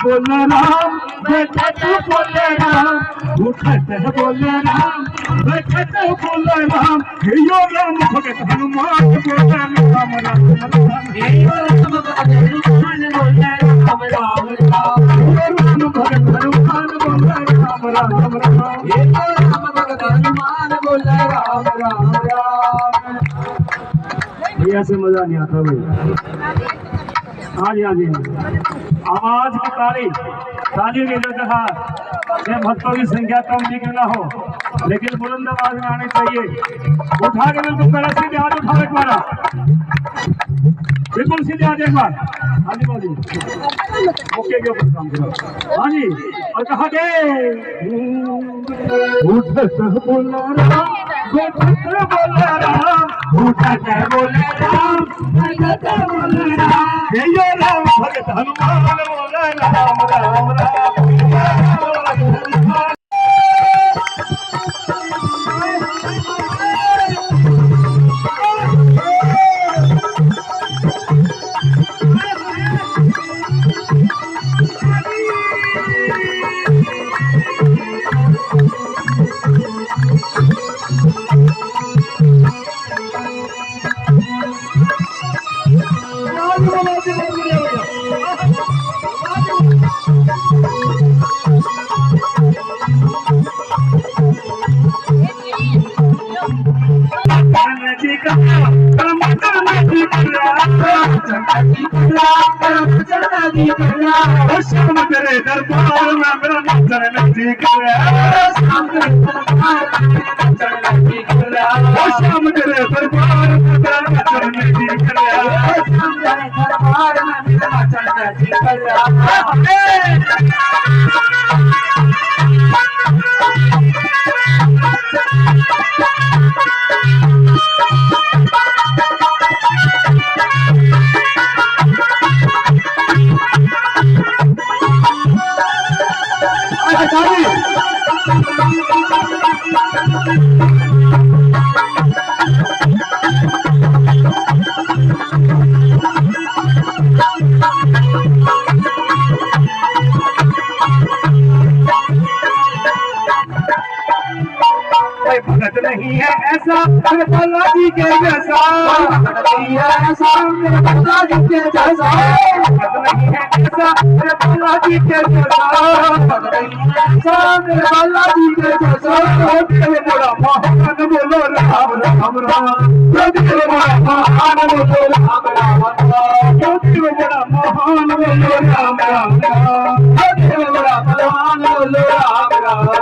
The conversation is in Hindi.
बोले राम बैठत बोले राम उठत बोले राम बैठत बोले राम यो राम भगत हनुमान बोले राम राम यो राम भगत हनुमान बोले राम राम यो राम भगत हनुमान बोले राम राम यो राम भगत हनुमान बोले राम राम। भैया से मजा नहीं आता भाई। हाँ जी हाँ जी आवाज की ताली की जगह ये भक्तों की संख्या कम दिख ना हो लेकिन बुलंद आवाज में आनी चाहिए। उठा के बिल्कुल पहले सीधे हाथ उठाओ एक बार बिल्कुल सीधे हाथ एक बार। हाँ जी बाजी ओके के ऊपर काम करो। हाँ जी और कहा के उठत बोला राम बैठत बोला राम उठत बोला राम बैठत बोला राम यो राम भगत हनुमान बोले राम राम राम। श्याम तेरे दरबार में मेरा नजर नजदीक श्याम तेरे दरबार में मेरा नजर नजदीक भगत नहीं है ऐसा मेरे भोला जी के जैसा नहीं है ऐसा मेरे भोला जी के जैसा भगत नहीं है ऐसा मेरे भोला जी के जैसा ऐसा मेरे भोला जी के जैसा बड़ा महान बोलो राम राम राम बड़ा महान बोलो राम राम बड़ा महान बोलो राम राम बड़ा महान बोलो राम राम